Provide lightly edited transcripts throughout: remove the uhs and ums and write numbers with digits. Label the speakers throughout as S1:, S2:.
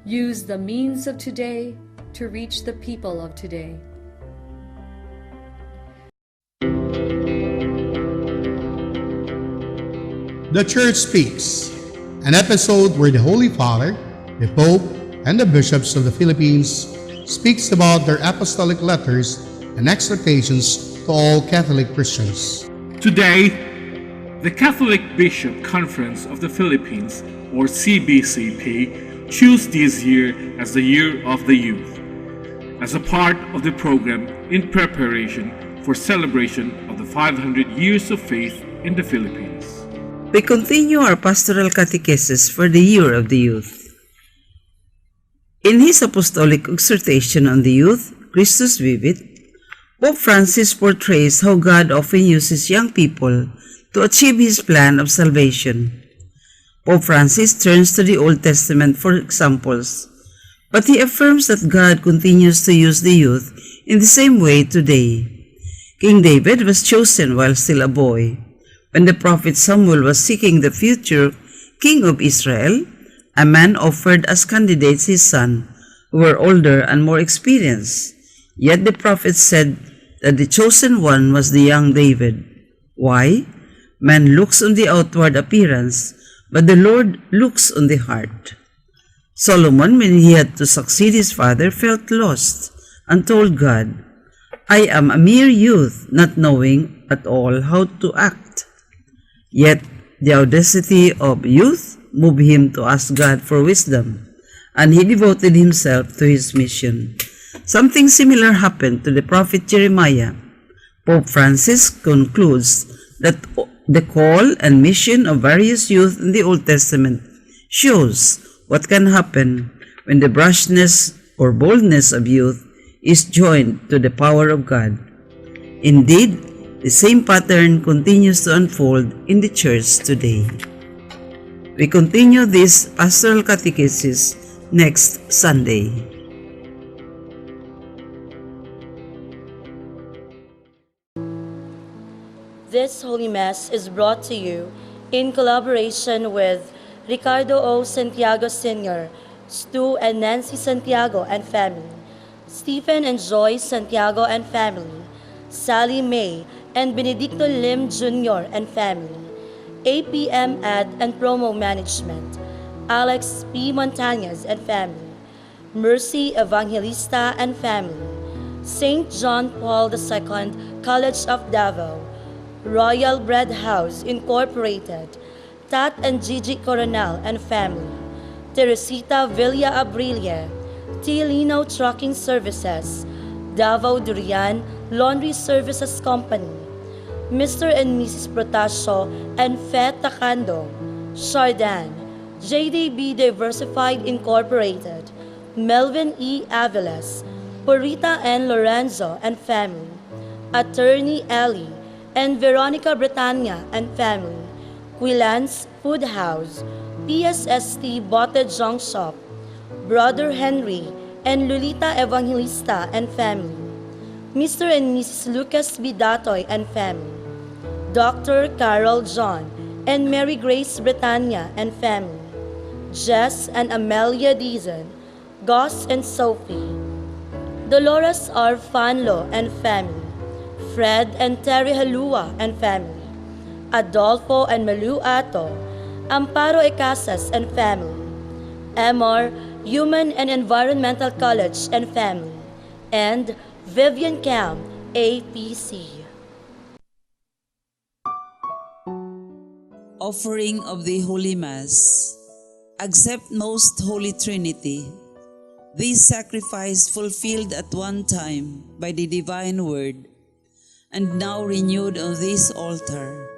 S1: Use the means of today to reach the people of today.
S2: The Church Speaks, an episode where the Holy Father, the Pope, and the bishops of the Philippines speaks about their apostolic letters and exhortations to all Catholic Christians.
S3: Today, the Catholic Bishop Conference of the Philippines, or CBCP, chose this year as the Year of the Youth, as a part of the program in preparation for celebration of the 500 years of faith in the Philippines.
S4: We continue our pastoral catechesis for the Year of the Youth. In his apostolic exhortation on the youth, Christus Vivit, Pope Francis portrays how God often uses young people to achieve his plan of salvation. Pope Francis turns to the Old Testament for examples, but he affirms that God continues to use the youth in the same way today. King David was chosen while still a boy. When the prophet Samuel was seeking the future king of Israel, a man offered as candidates his son, who were older and more experienced. Yet the prophet said that the chosen one was the young David. Why? Man looks on the outward appearance, but the Lord looks on the heart. Solomon, when he had to succeed his father, felt lost and told God, "I am a mere youth, not knowing at all how to act." Yet the audacity of youth moved him to ask God for wisdom, and he devoted himself to his mission. Something similar happened to the prophet Jeremiah. Pope Francis concludes that the call and mission of various youth in the Old Testament shows what can happen when the brashness or boldness of youth is joined to the power of God. Indeed, the same pattern continues to unfold in the Church today. We continue this pastoral catechesis next Sunday.
S5: This Holy Mass is brought to you in collaboration with Ricardo O. Santiago Sr., Stu and Nancy Santiago and family, Stephen and Joyce Santiago and family, Sally May and Benedicto Lim Jr. and family, APM Ad and Promo Management, Alex P. Montañez and family, Mercy Evangelista and family, St. John Paul II College of Davao, Royal Bread House Incorporated, Tat and Gigi Coronel and family, Teresita Villa Abrilia, T. Lino Trucking Services, Davao Durian Laundry Services Company, Mr. and Mrs. Protasio and Fe Takando, Chardin, JDB Diversified Incorporated, Melvin E. Aviles, Purita and Lorenzo and family, Attorney Ellie and Veronica Bretania and family, Quilans Food House, PSST Bote Junk Shop, Brother Henry and Lolita Evangelista and family, Mr. and Mrs. Lucas Bidatoy and family, Dr. Carol John and Mary Grace Bretania and family, Jess and Amelia Dizon, Goss and Sophie, Dolores R. Fanlo and family, Fred and Terry Halua and family, Adolfo and Malu Ato, Amparo Ecasas and family, MR, Human and Environmental College and family, and Vivian Cam, APC.
S6: Offering of the Holy Mass. Accept Most Holy Trinity. This sacrifice fulfilled at one time by the divine word, and now renewed on this altar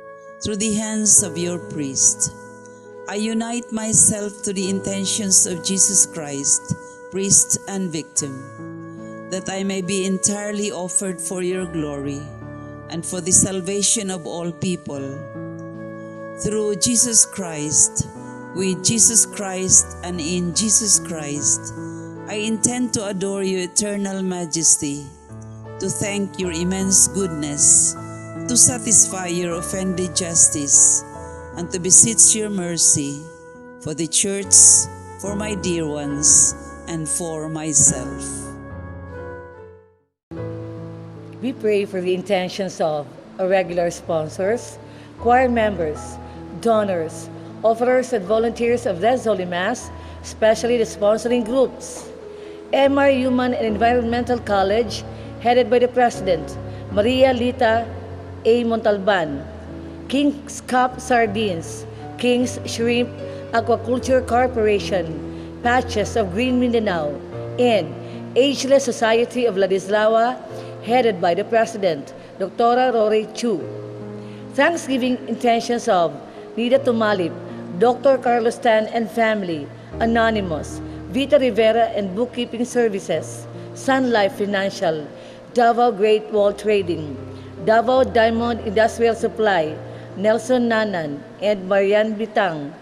S6: through the hands of your priest. I unite myself to the intentions of Jesus Christ, priest and victim, that I may be entirely offered for your glory and for the salvation of all people. Through Jesus Christ, with Jesus Christ and in Jesus Christ, I intend to adore your eternal majesty, to thank your immense goodness, to satisfy your offended justice, and to beseech your mercy for the Church, for my dear ones, and for myself.
S7: We pray for the intentions of our regular sponsors, choir members, donors, offerers and volunteers of this Holy Mass, especially the sponsoring groups. MR Human and Environmental College, headed by the President, Maria Lita A. Montalban, King's Cup Sardines, King's Shrimp Aquaculture Corporation, Patches of Green Mindanao, and Ageless Society of Ladislawa, headed by the President, Dr. Rory Chu. Thanksgiving intentions of Nida Tumalip, Dr. Carlos Tan and family, Anonymous, Vita Rivera and Bookkeeping Services, Sun Life Financial, Davao Great Wall Trading, Davao Diamond Industrial Supply, Nelson Nanan and Marian Bitang.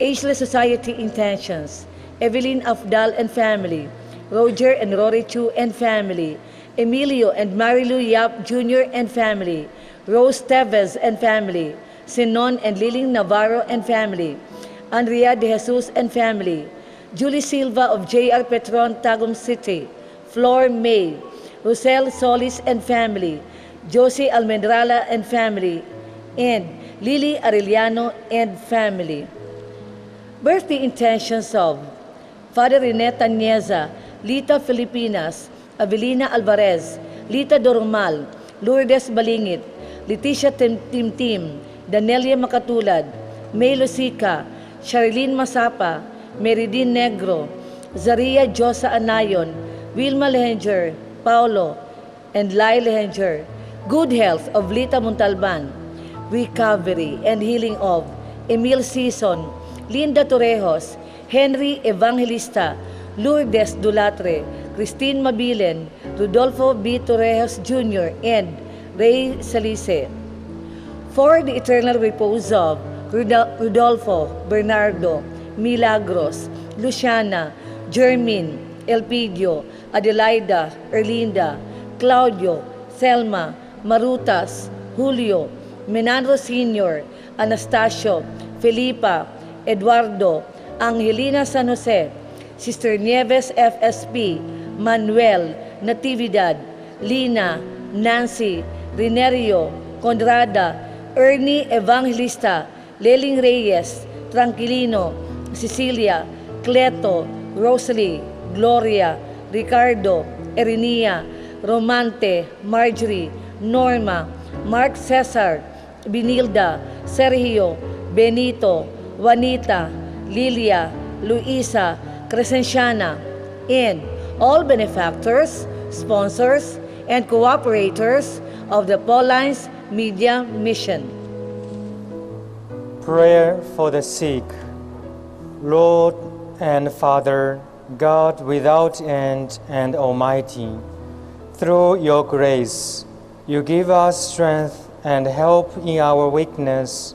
S7: Ageless Society Intentions, Evelyn Afdal and family, Roger and Rory Chu and family, Emilio and Marilu Yap Jr. and family, Rose Tevez and family, Sinon and Liling Navarro and family, Andrea De Jesus and family, Julie Silva of J.R. Petron, Tagum City, Flor May, Rosel Solis and family, Josie Almendrala and family, and Lily Arellano and family. Birthday intentions of Father Reneta Nieza, Lita Filipinas, Avelina Alvarez, Lita Dormal, Lourdes Balingit, Leticia Timtim, Danelia Makatulad, May Lusica, Sharilyn Masapa, Meridin Negro, Zaria Josa Anayon, Wilma Lehenger, Paulo, and Lai Lehenger. Good health of Lita Montalban, recovery and healing of Emil Sison, Linda Torrejos, Henry Evangelista, Lourdes Dulatre, Christine Mabilen, Rodolfo B. Torrejos Jr., and Ray Salice. For the eternal repose of Rodolfo, Bernardo, Milagros, Luciana, Jermin, Elpidio, Adelaida, Erlinda, Claudio, Selma, Marutas, Julio, Menandro Sr., Anastasio, Felipa, Eduardo, Angelina San Jose, Sister Nieves FSP, Manuel, Natividad, Lina, Nancy, Rinerio, Conrada, Ernie Evangelista, Leling Reyes, Tranquilino, Cecilia, Cleto, Rosalie, Gloria, Ricardo, Erinia, Romante, Marjorie, Norma, Mark Cesar, Binilda, Sergio, Benito, Juanita, Lilia, Luisa, Crescenciana, and all benefactors, sponsors, and cooperators of the Paulines Media Mission.
S8: Prayer for the sick. Lord and Father, God without end and Almighty, through your grace, you give us strength and help in our weakness.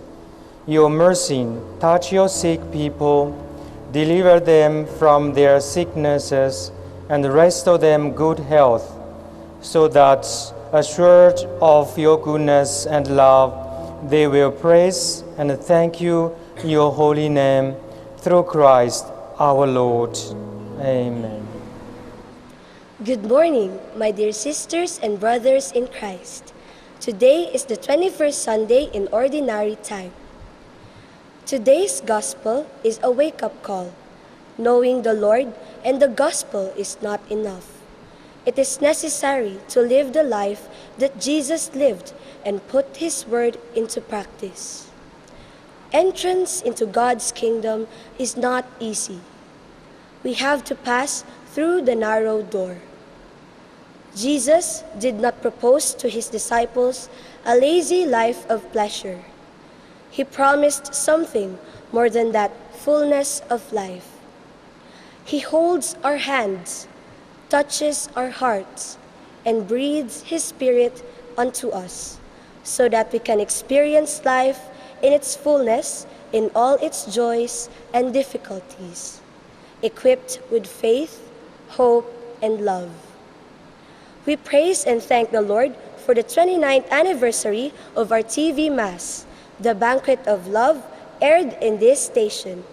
S8: Your mercy, touch your sick people, deliver them from their sicknesses, and restore them good health, so that, assured of your goodness and love, they will praise and thank you in your holy name, through Christ our Lord. Amen.
S9: Good morning, my dear sisters and brothers in Christ. Today is the 21st Sunday in Ordinary Time. Today's Gospel is a wake-up call. Knowing the Lord and the Gospel is not enough. It is necessary to live the life that Jesus lived and put His Word into practice. Entrance into God's kingdom is not easy. We have to pass through the narrow door. Jesus did not propose to His disciples a lazy life of pleasure. He promised something more than that fullness of life. He holds our hands, touches our hearts, and breathes His Spirit unto us, so that we can experience life in its fullness, in all its joys and difficulties, equipped with faith, hope, and love. We praise and thank the Lord for the 29th anniversary of our TV Mass, the Banquet of Love, aired in this station.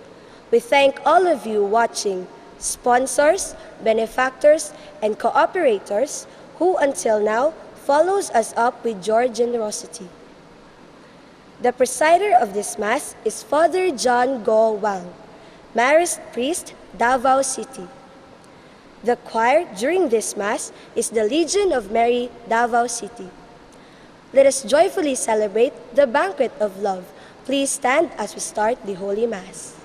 S9: We thank all of you watching, sponsors, benefactors, and cooperators who until now follows us up with your generosity. The presider of this Mass is Father John Go Wang, Marist Priest, Davao City. The choir during this Mass is the Legion of Mary, Davao City. Let us joyfully celebrate the banquet of love. Please stand as we start the Holy Mass.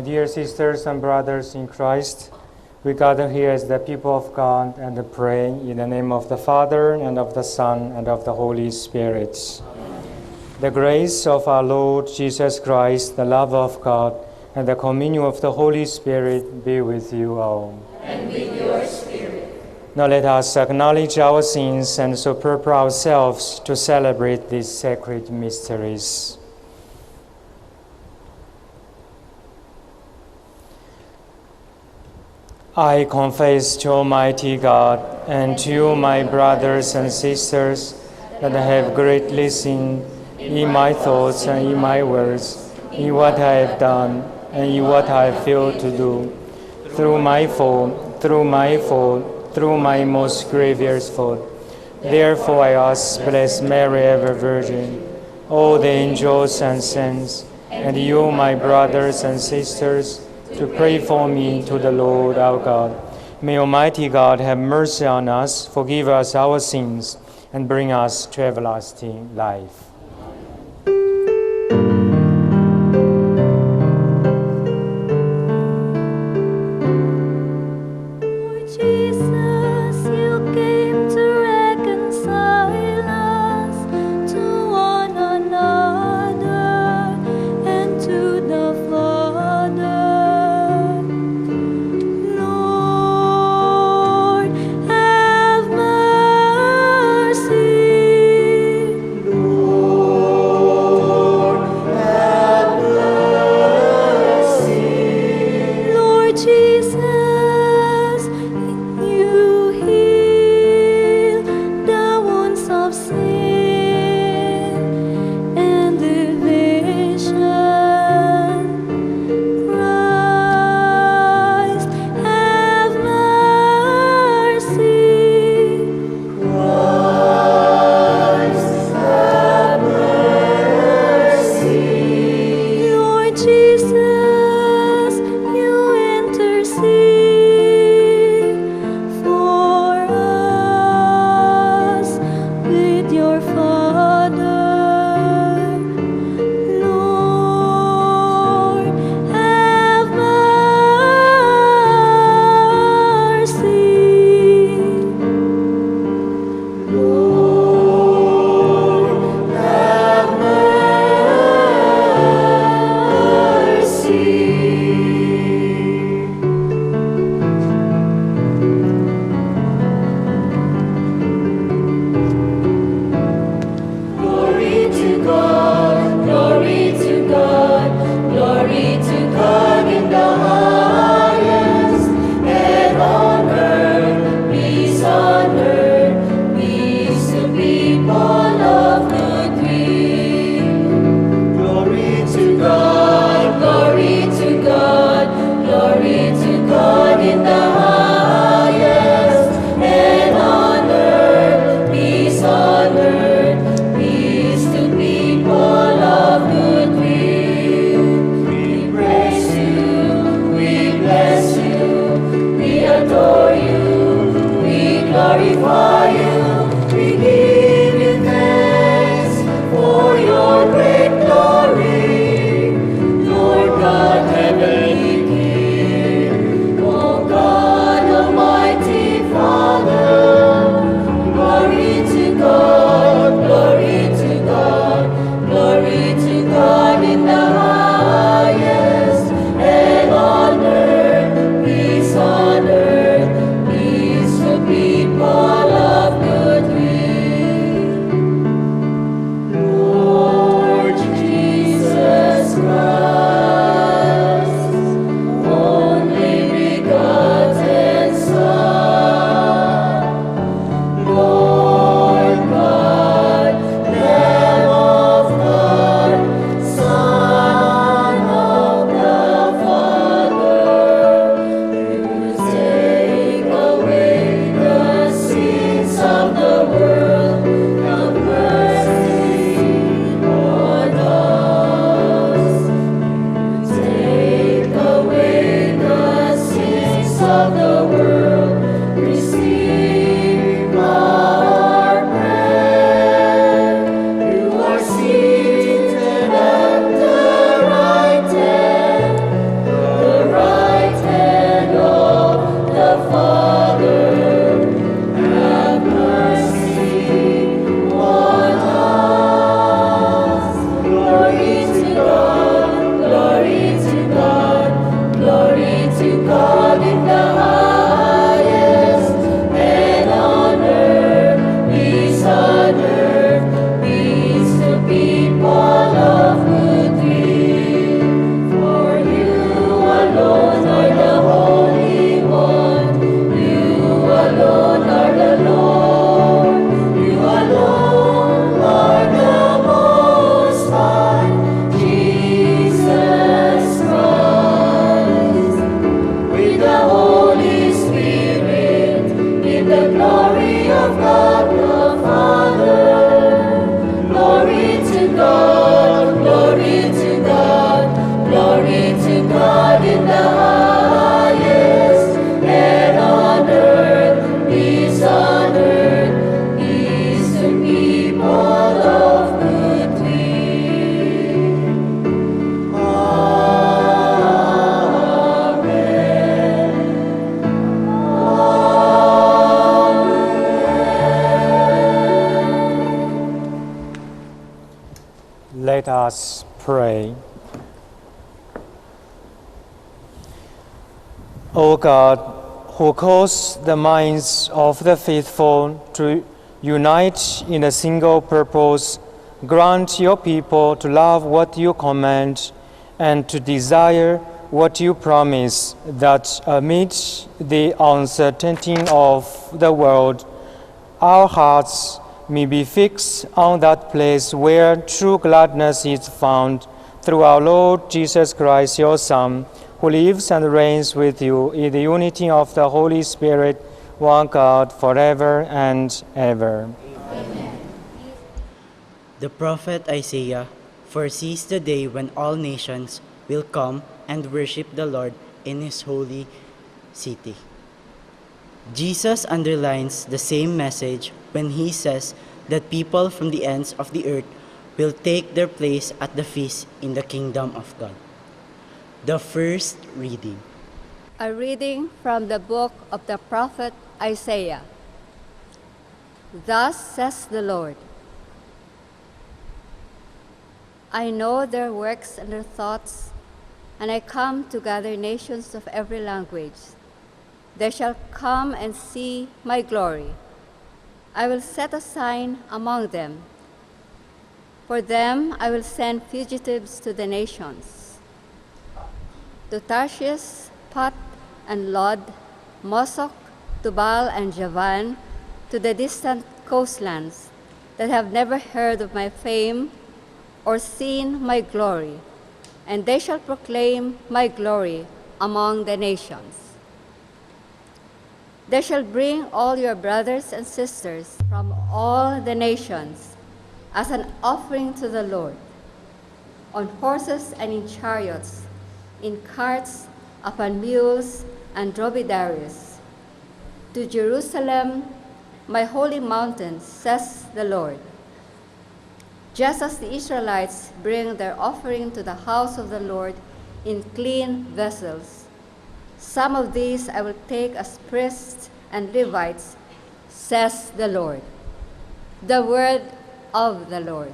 S8: My dear sisters and brothers in Christ, we gather here as the people of God and pray in the name of the Father, and of the Son, and of the Holy Spirit. The grace of our Lord Jesus Christ, the love of God, and the communion of the Holy Spirit be with you all.
S10: And with your spirit.
S8: Now let us acknowledge our sins and so prepare ourselves to celebrate these sacred mysteries. I confess to Almighty God and to you, my brothers and sisters, that I have greatly sinned in my thoughts and in my words, in what I have done and in what I have failed to do, through my most grievous fault. Therefore I ask Blessed Mary, ever Virgin, all the angels and saints, and you, my brothers and sisters, to pray for me to the Lord our God. May Almighty God have mercy on us, forgive us our sins, and bring us to everlasting life.
S10: Lord,
S8: us pray. O God, who cause the minds of the faithful to unite in a single purpose, grant your people to love what you command and to desire what you promise, that amid the uncertainty of the world, our hearts may be fixed on that place where true gladness is found, through our Lord Jesus Christ, your Son, who lives and reigns with you in the unity of the Holy Spirit, one God, forever and ever.
S11: Amen. The prophet Isaiah foresees the day when all nations will come and worship the Lord in his holy city. Jesus underlines the same message when he says that people from the ends of the earth will take their place at the feast in the kingdom of God. The first reading.
S12: A reading from the book of the prophet Isaiah. Thus says the Lord, I know their works and their thoughts, and I come to gather nations of every language. They shall come and see my glory. I will set a sign among them. For them I will send fugitives to the nations, to Tarshish, Put, and Lod, Mosok, Tubal, and Javan, to the distant coastlands that have never heard of my fame or seen my glory, and they shall proclaim my glory among the nations. They shall bring all your brothers and sisters from all the nations as an offering to the Lord, on horses and in chariots, in carts, upon mules and dromedaries. To Jerusalem, my holy mountain, says the Lord. Just as the Israelites bring their offering to the house of the Lord in clean vessels, some of these I will take as priests and Levites, says the Lord. The word of the Lord.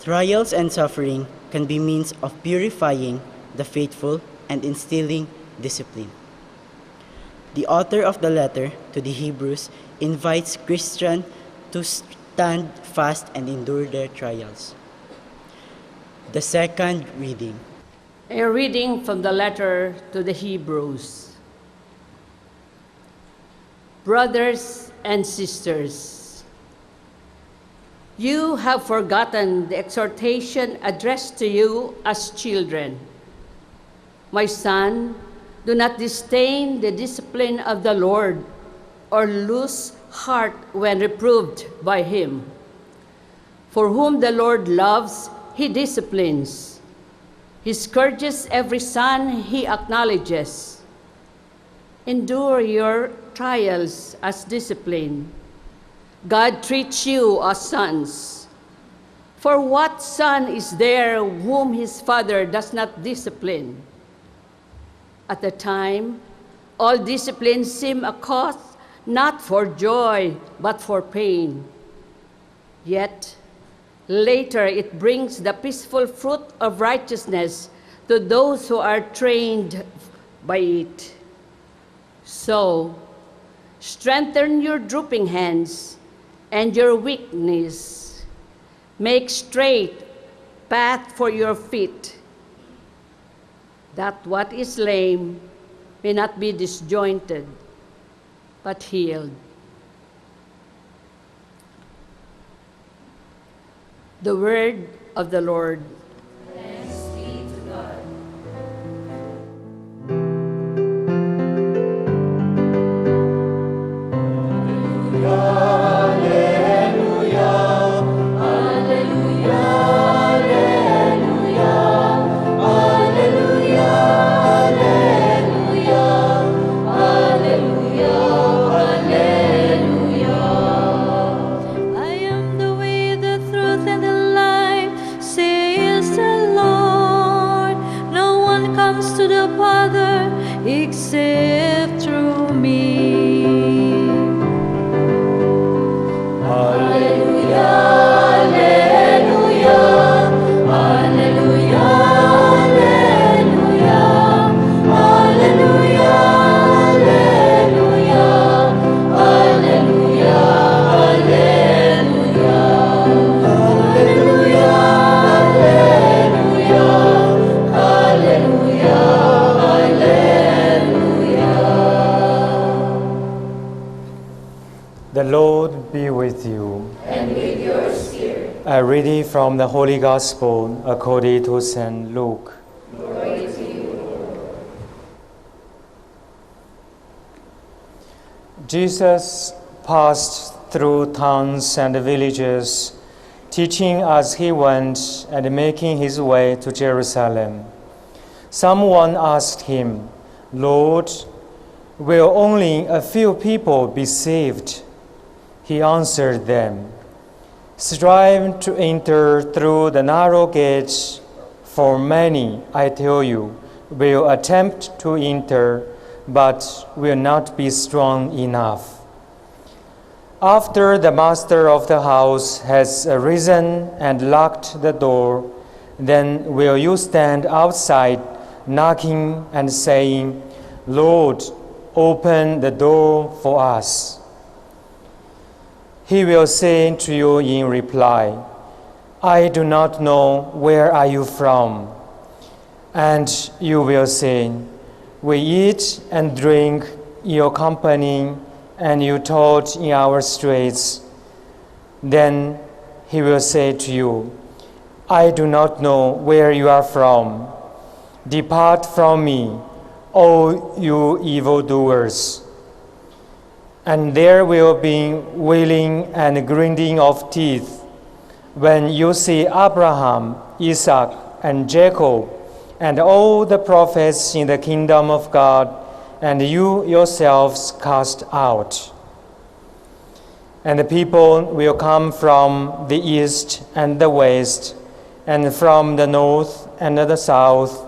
S11: Trials and suffering can be means of purifying the faithful and instilling discipline. The author of the letter to the Hebrews invites Christians to stand fast and endure their trials. The second reading.
S13: A reading from the letter to the Hebrews. Brothers and sisters, you have forgotten the exhortation addressed to you as children. My son, do not disdain the discipline of the Lord or lose heart when reproved by him. For whom the Lord loves, he disciplines. He scourges every son he acknowledges. Endure your trials as discipline. God treats you as sons. For what son is there whom his father does not discipline? At the time, all discipline seemed a cause not for joy, but for pain. Yet, later it brings the peaceful fruit of righteousness to those who are trained by it. So, strengthen your drooping hands and your weakness. Make straight path for your feet, that what is lame may not be disjointed, but healed. The word of the Lord.
S10: Thanks be to God.
S14: I am the way, the truth, and the life, says the Lord. No one comes to the Father except through me.
S8: The Lord be with you.
S10: And with your spirit.
S8: A reading from the Holy Gospel according to St. Luke.
S10: Glory to you, Lord.
S8: Jesus passed through towns and villages, teaching as he went and making his way to Jerusalem. Someone asked him, "Lord, will only a few people be saved?" He answered them, "Strive to enter through the narrow gates, for many, I tell you, will attempt to enter, but will not be strong enough." After the master of the house has arisen and locked the door, then will you stand outside, knocking and saying, "Lord, open the door for us." He will say to you in reply, "I do not know where are you from." And you will say, "We eat and drink in your company, and you taught in our streets." Then he will say to you, "I do not know where you are from. Depart from me, all you evildoers." And there will be wailing and grinding of teeth when you see Abraham, Isaac, and Jacob, and all the prophets in the kingdom of God, and you yourselves cast out. And the people will come from the east and the west, and from the north and the south,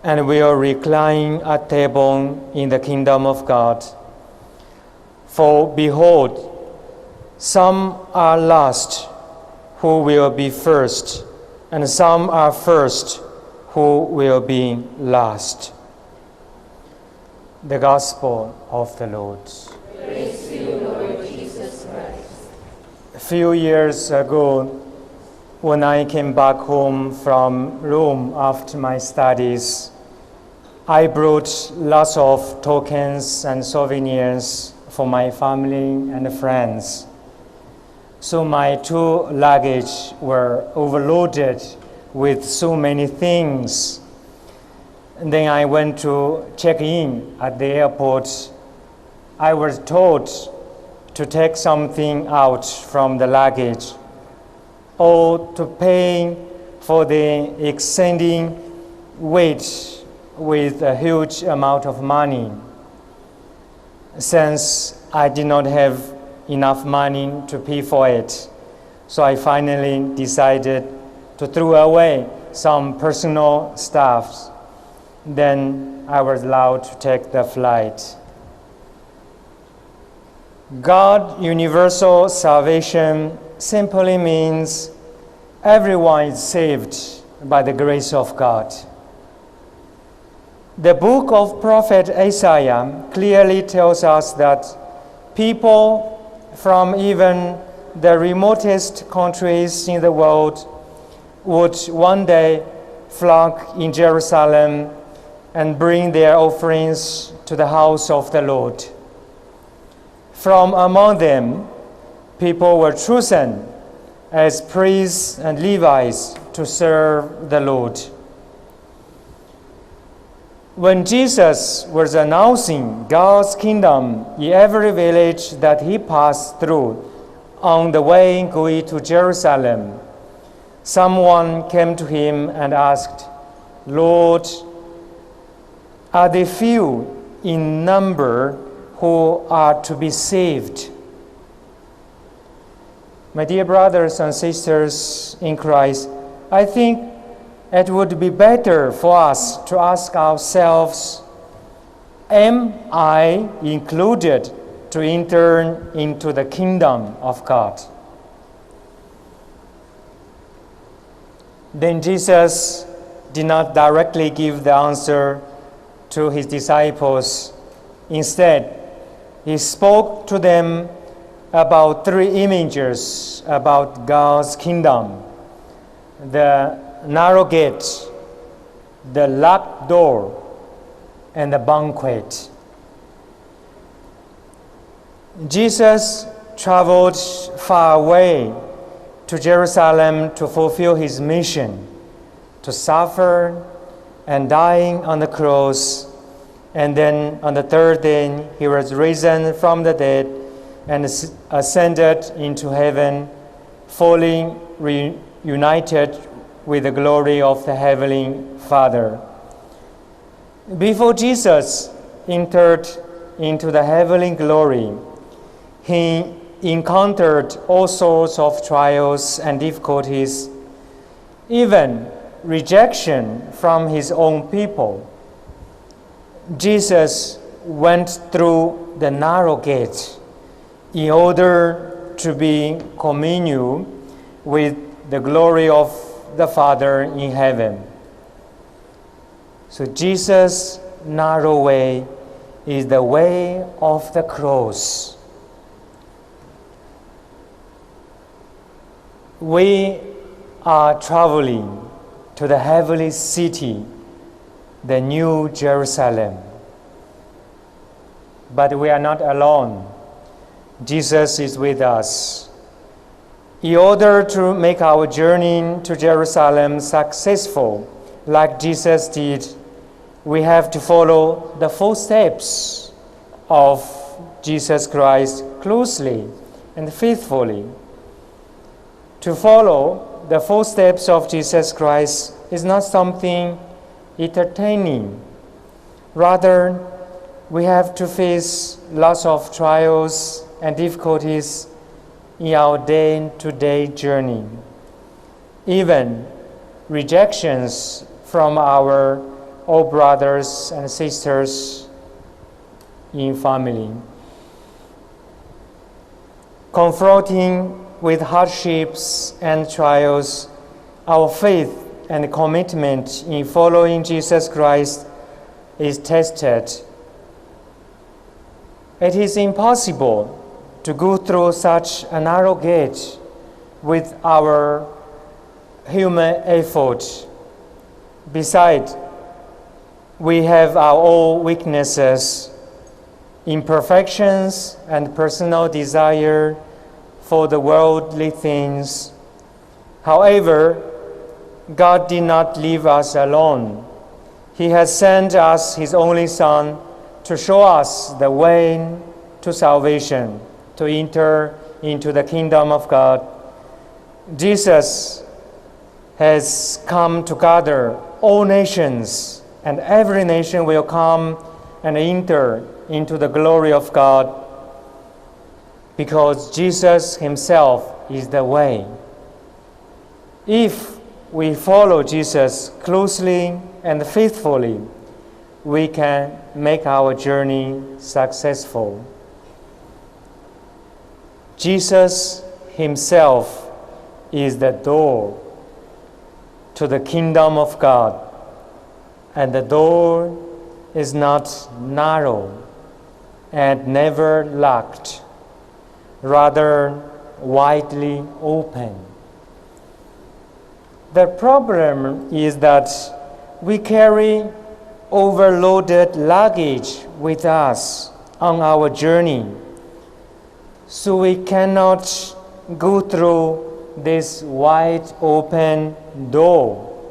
S8: and will recline at table in the kingdom of God. For behold, some are last who will be first, and some are first who will be last. The Gospel of the Lord.
S10: Praise to you, Lord Jesus Christ.
S8: A few years ago, when I came back home from Rome after my studies, I brought lots of tokens and souvenirs for my family and friends. So my two luggage were overloaded with so many things. And then I went to check in at the airport. I was told to take something out from the luggage or to pay for the extending weight with a huge amount of money. Since I did not have enough money to pay for it, so I finally decided to throw away some personal stuff. Then I was allowed to take the flight. God universal salvation simply means everyone is saved by the grace of God. The book of Prophet Isaiah clearly tells us that people from even the remotest countries in the world would one day flock in Jerusalem and bring their offerings to the house of the Lord. From among them, people were chosen as priests and Levites to serve the Lord. When Jesus was announcing God's kingdom in every village that he passed through on the way going to Jerusalem, someone came to him and asked, "Lord, are there few in number who are to be saved?" My dear brothers and sisters in Christ, I think it would be better for us to ask ourselves, am I included to enter into the kingdom of God? Then Jesus did not directly give the answer to his disciples. Instead, he spoke to them about three images about God's kingdom: the narrow gate, the locked door, and the banquet. Jesus traveled far away to Jerusalem to fulfill his mission, to suffer and dying on the cross, and then on the third day he was risen from the dead and ascended into heaven, fully reunited with the glory of the Heavenly Father. Before Jesus entered into the heavenly glory, he encountered all sorts of trials and difficulties, even rejection from his own people. Jesus went through the narrow gate in order to be communion with the glory of the Father in heaven. So Jesus' narrow way is the way of the cross. We are traveling to the heavenly city, the New Jerusalem. But we are not alone. Jesus is with us. In order to make our journey to Jerusalem successful, like Jesus did, we have to follow the footsteps of Jesus Christ closely and faithfully. To follow the footsteps of Jesus Christ is not something entertaining. Rather, we have to face lots of trials and difficulties in our day-to-day journey. Even rejections from our old brothers and sisters in family. Confronting with hardships and trials, our faith and commitment in following Jesus Christ is tested. It is impossible to go through such a narrow gate with our human effort. Besides, we have our own weaknesses, imperfections, and personal desire for the worldly things. However, God did not leave us alone. He has sent us His only Son to show us the way to salvation, to enter into the kingdom of God. Jesus has come to gather all nations, and every nation will come and enter into the glory of God, because Jesus Himself is the way. If we follow Jesus closely and faithfully, we can make our journey successful. Jesus Himself is the door to the kingdom of God, and the door is not narrow and never locked, rather widely open. The problem is that we carry overloaded luggage with us on our journey, so we cannot go through this wide open door,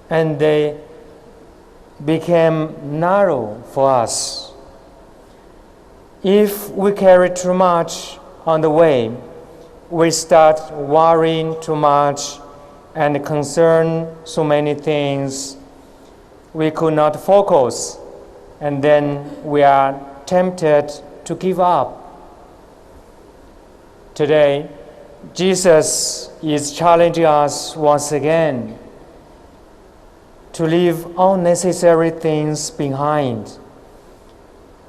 S8: and they became narrow for us. If we carry too much on the way, we start worrying too much and concern so many things. We could not focus, and then we are tempted to give up. Today, Jesus is challenging us once again to leave unnecessary things behind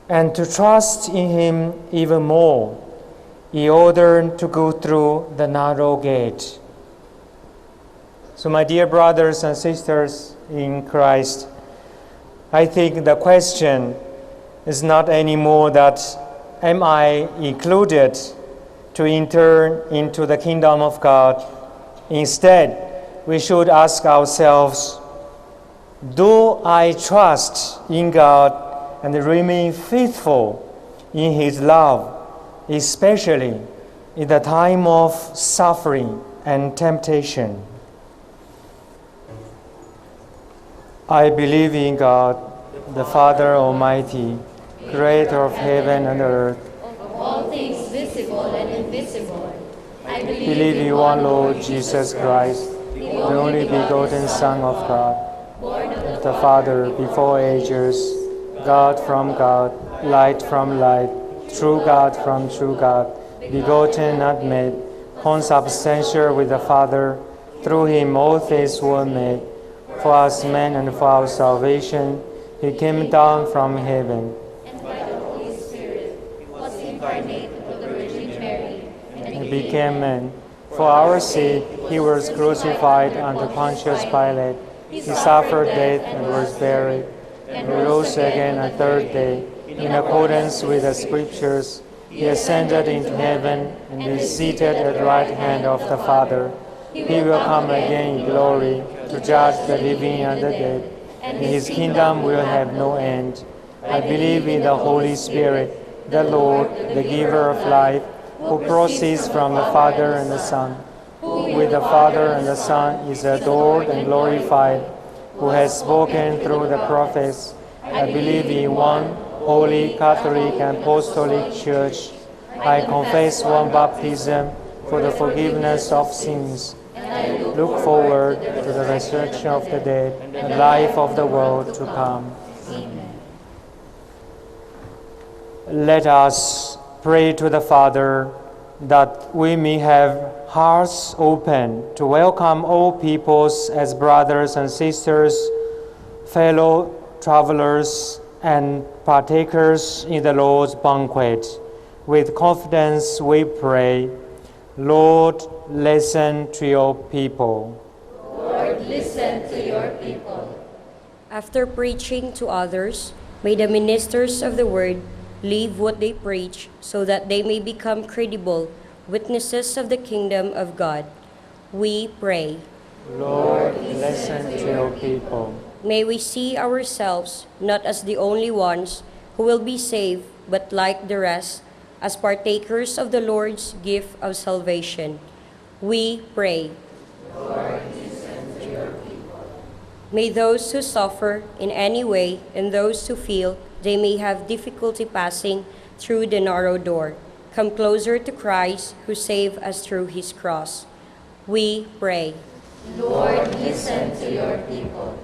S8: and to trust in Him even more in order to go through the narrow gate. So, my dear brothers and sisters in Christ, I think the question is not anymore that, am I included to enter into the kingdom of God? Instead, we should ask ourselves, do I trust in God and remain faithful in His love, especially in the time of suffering and temptation? I believe in God, the Father Almighty, creator of heaven and earth,
S10: of all things visible and invisible. I
S8: believe in one Lord Jesus Christ, the only begotten Son of God, of the Father before ages, God from God, light from light, true God from true God, begotten, not made, consubstantial with the Father. Through Him all things were made. For us men and for our salvation, He came down from heaven.
S10: And by the Holy Spirit was incarnate of the Virgin Mary and
S8: became man. For our sake, He was crucified under Pontius Pilate. He suffered death and was buried, and rose again on the third day. In accordance with the Scriptures, He ascended into heaven and is seated at the right hand of the Father. He will come again in glory to judge the living and the dead, and His kingdom will have no end. I believe in the Holy Spirit, the Lord, the giver of life, who proceeds from the Father and the Son, who with the Father and the Son is adored and glorified, who has spoken through the prophets. I believe in one holy, Catholic, and Apostolic Church. I confess one baptism for the forgiveness of sins. Look forward to the resurrection of the dead and life of the world to come. Amen. Let us pray to the Father that we may have hearts open to welcome all peoples as brothers and sisters, fellow travelers, and partakers in the Lord's banquet. With confidence we pray, Lord, listen to your people.
S10: Lord, listen to your people.
S9: After preaching to others, may the ministers of the word
S5: live what they preach, so that they may become credible witnesses of the kingdom of God. We pray.
S8: Lord, listen to your people.
S5: May we see ourselves not as the only ones who will be saved, but like the rest, as partakers of the Lord's gift of salvation. We pray.
S10: Lord, listen to your people.
S5: May those who suffer in any way and those who feel they may have difficulty passing through the narrow door come closer to Christ who saved us through his cross. We pray.
S10: Lord, listen to your people.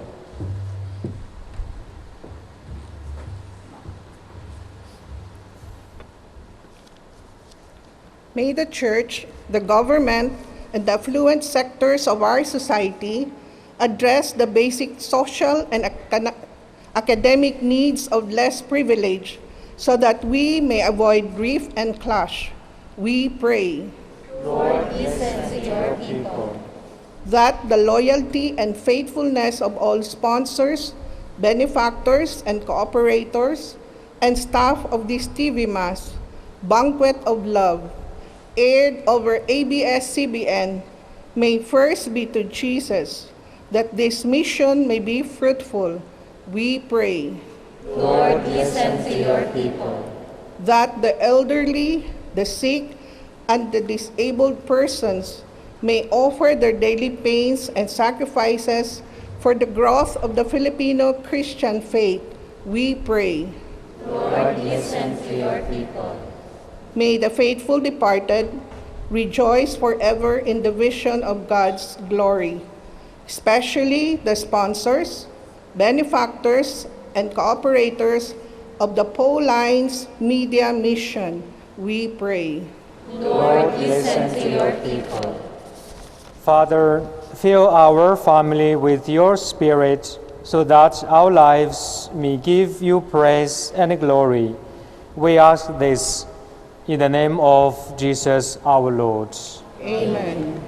S15: May the Church, the government, and the affluent sectors of our society address the basic social and academic needs of less privileged so that we may avoid grief and clash. We pray.
S10: Lord, listen to your people.
S15: That the loyalty and faithfulness of all sponsors, benefactors, and cooperators, and staff of this TV Mass, Banquet of Love, aired over ABS-CBN, may first be to Jesus, that this mission may be fruitful. We pray.
S10: Lord, listen to your people.
S15: That the elderly, the sick, and the disabled persons may offer their daily pains and sacrifices for the growth of the Filipino Christian faith. We pray.
S10: Lord, listen to your people.
S15: May the faithful departed rejoice forever in the vision of God's glory, especially the sponsors, benefactors, and cooperators of the Pauline's media mission. We pray.
S10: Lord, listen to your people.
S8: Father, fill our family with your Spirit, so that our lives may give you praise and glory. We ask this in the name of Jesus our Lord.
S15: Amen.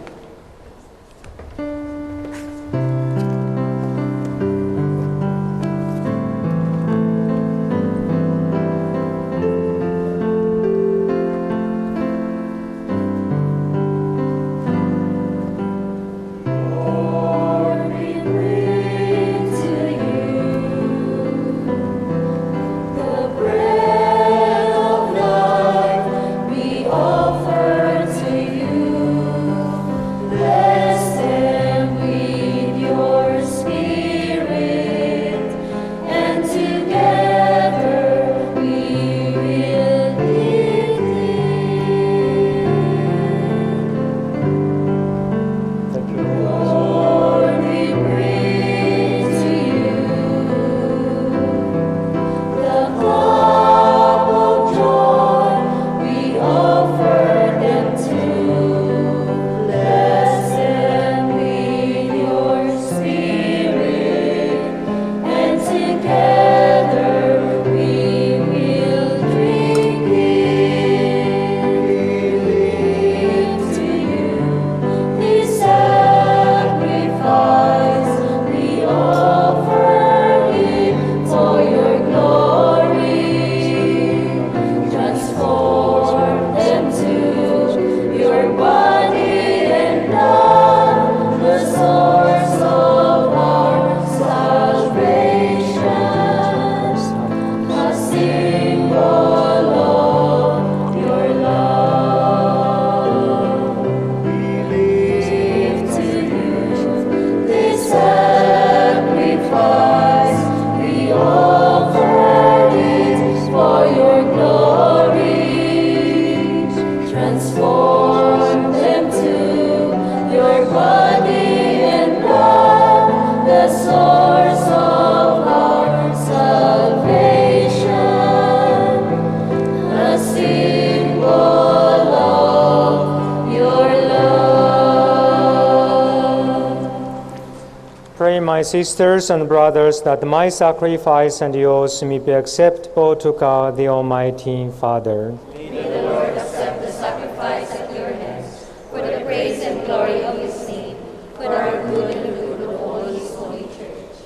S8: Pray, my sisters and brothers, that my sacrifice and yours may be acceptable to God, the Almighty Father.
S10: May the Lord accept the sacrifice at your hands, for the praise and glory of his name, for our good and the good of all his holy church.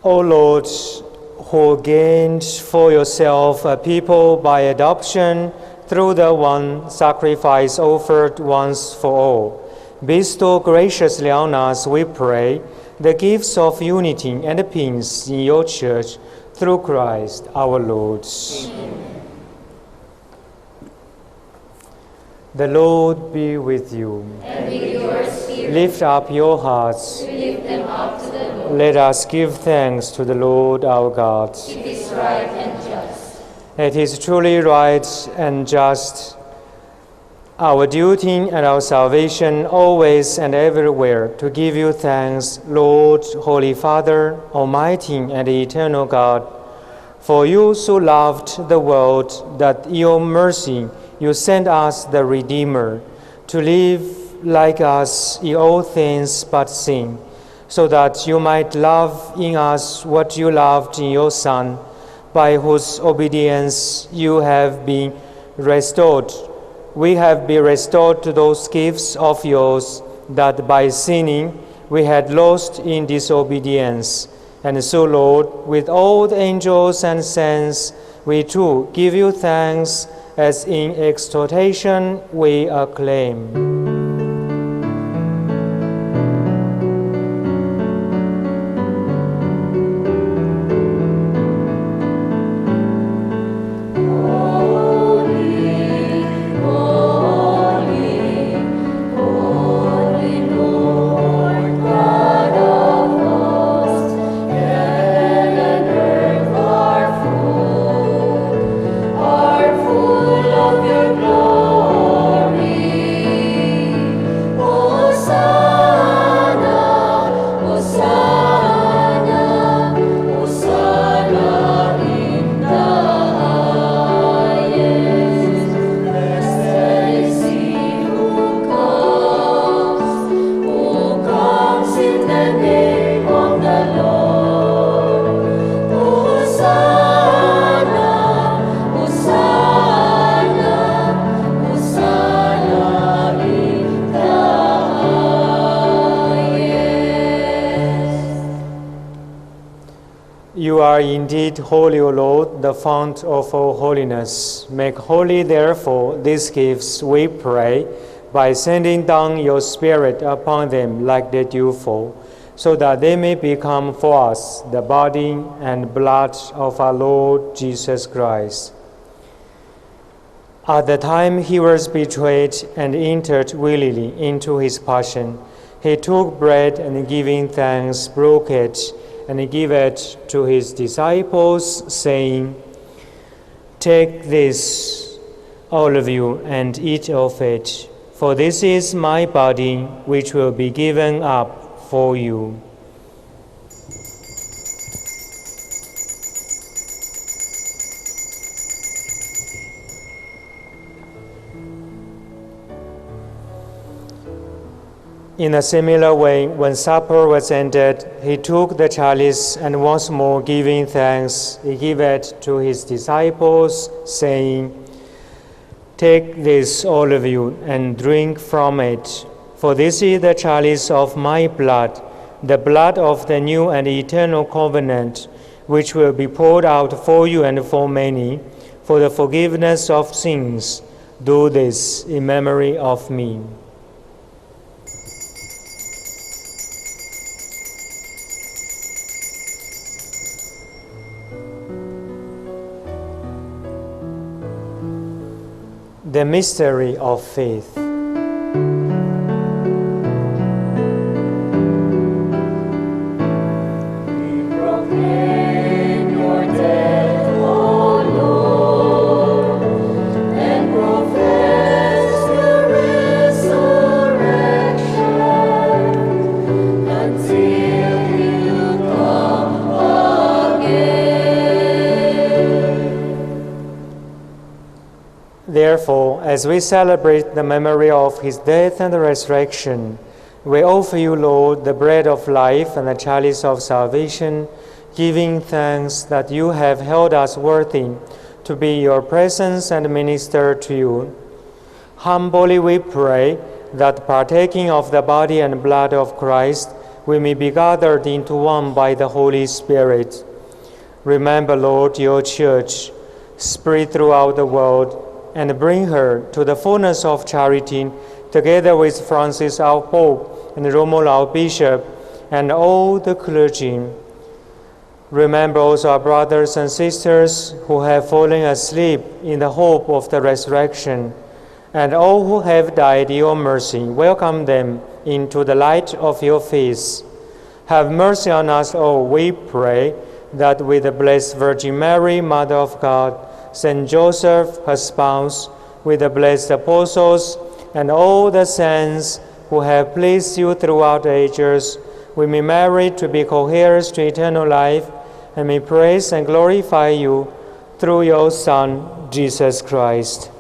S8: O Lord, who gained for yourself a people by adoption through the one sacrifice offered once for all, bestow graciously on us, we pray, the gifts of unity and peace in your church, through Christ our Lord. Amen. The Lord be with you.
S10: And with your spirit.
S8: Lift up your hearts.
S10: We lift them up to the Lord.
S8: Let us give thanks to the Lord our God.
S10: It is right and just.
S8: It is truly right and just, our duty and our salvation, always and everywhere, to give you thanks, Lord, Holy Father, Almighty and eternal God. For you so loved the world that your mercy you sent us the Redeemer, to live like us in all things but sin, so that you might love in us what you loved in your Son, by whose obedience you have been restored. We have been restored to those gifts of yours that by sinning we had lost in disobedience. And so, Lord, with all the angels and saints, we too give you thanks, as in exhortation we acclaim. You are indeed holy, O Lord, the fount of all holiness. Make holy, therefore, these gifts, we pray, by sending down your Spirit upon them like the dewfall, so that they may become for us the body and blood of our Lord Jesus Christ. At the time he was betrayed and entered willingly into his passion, he took bread and giving thanks, broke it, and gave it to his disciples, saying, "Take this, all of you, and eat of it, for this is my body, which will be given up for you." In a similar way, when supper was ended, he took the chalice, and once more giving thanks, he gave it to his disciples, saying, "Take this, all of you, and drink from it, for this is the chalice of my blood, the blood of the new and eternal covenant, which will be poured out for you and for many, for the forgiveness of sins. Do this in memory of me." The mystery of faith. Therefore, as we celebrate the memory of his death and resurrection, we offer you, Lord, the bread of life and the chalice of salvation, giving thanks that you have held us worthy to be your presence and minister to you. Humbly we pray that, partaking of the body and blood of Christ, we may be gathered into one by the Holy Spirit. Remember, Lord, your church, spread throughout the world, and bring her to the fullness of charity, together with Francis, our Pope, and Romuald, our Bishop, and all the clergy. Remember also our brothers and sisters who have fallen asleep in the hope of the resurrection, and all who have died in your mercy. Welcome them into the light of your face. Have mercy on us all, we pray, that with the Blessed Virgin Mary, Mother of God, Saint Joseph, her spouse, with the blessed apostles, and all the saints who have pleased you throughout the ages, we may merit to be co-heirs to eternal life, and may praise and glorify you through your Son, Jesus Christ.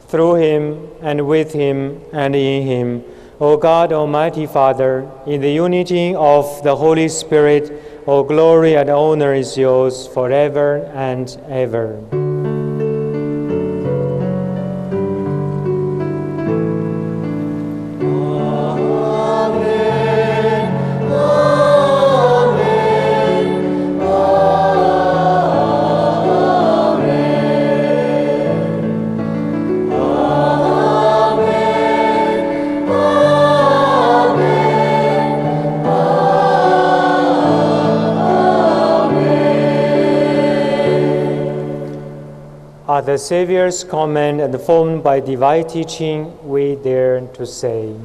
S8: Through him, and with him, and in him, O God, Almighty Father, in the unity of the Holy Spirit, all glory and honor is yours forever and ever. At the Savior's command and formed by divine teaching, we dare to say,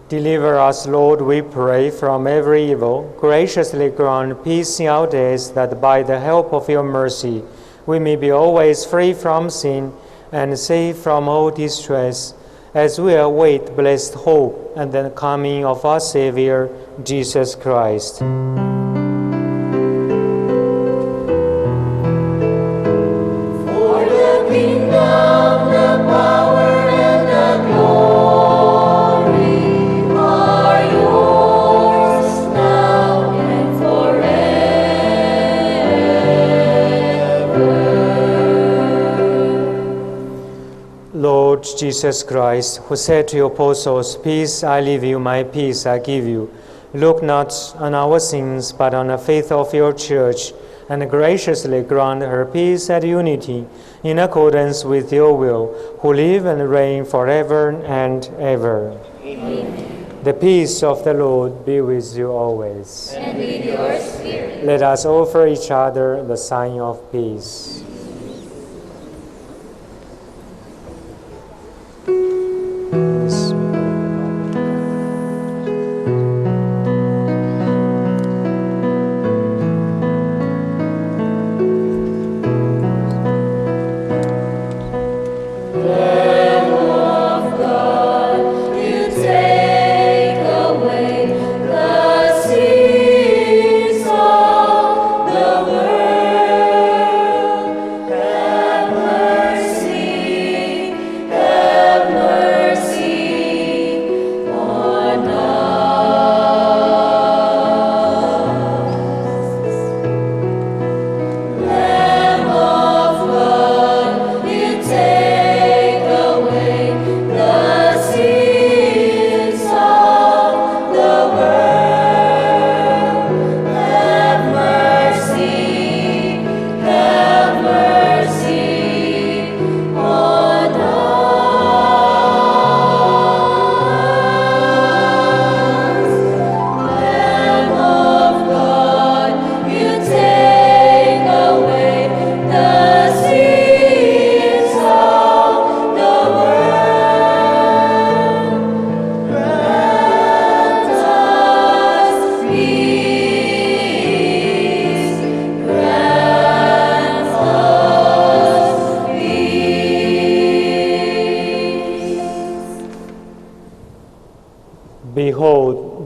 S8: Deliver us, Lord, we pray, from every evil. Graciously grant peace in our days, that by the help of your mercy we may be always free from sin and safe from all distress, as we await blessed hope and the coming of our Savior, Jesus Christ.
S10: For the kingdom, the power, and the glory are yours now and forever.
S8: Lord Jesus Christ, who said to your apostles, "Peace I leave you, my peace I give you," look not on our sins, but on the faith of your church, and graciously grant her peace and unity in accordance with your will, who live and reign forever and ever.
S10: Amen.
S8: The peace of the Lord be with you always.
S10: And with your spirit.
S8: Let us offer each other the sign of peace.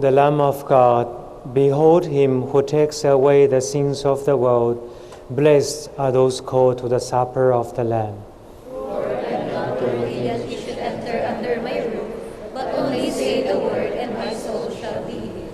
S8: the Lamb of God. Behold him who takes away the sins of the world. Blessed are those called to the supper of the Lamb.
S10: Lord, I am not worthy that you should enter under my roof, but only say the word, and my soul shall be healed.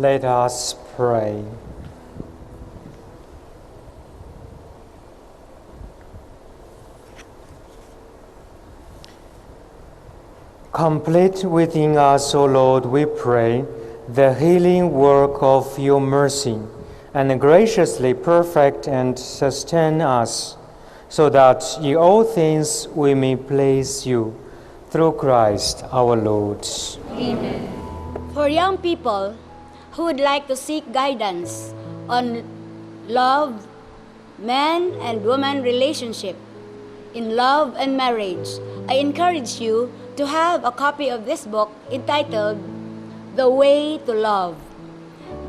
S8: Let us pray. Complete within us, O Lord, we pray, the healing work of your mercy, and graciously perfect and sustain us, so that in all things we may please you, through Christ our Lord.
S16: Amen. For young people who would like to seek guidance on love, man and woman relationship, in love and marriage, I encourage you to have a copy of this book entitled The Way to Love.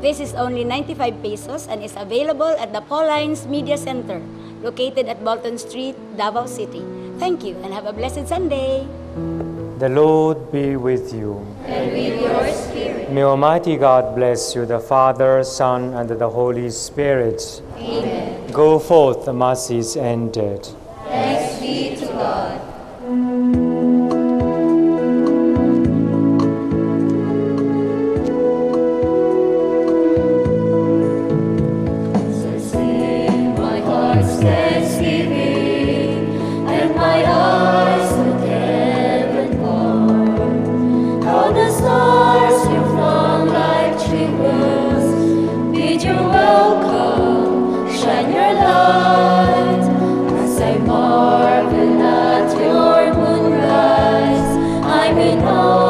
S16: This is only 95 pesos and is available at the Paulines Media Center, located at Bolton Street, Davao City. Thank you and have a blessed Sunday.
S8: The Lord be with you.
S10: And with your spirit.
S8: May Almighty God bless you, the Father, Son, and the Holy Spirit.
S10: Amen.
S8: Go forth, the Mass is ended.
S10: Thanks be to God.
S14: As I marvel at your moonrise, I'm in awe.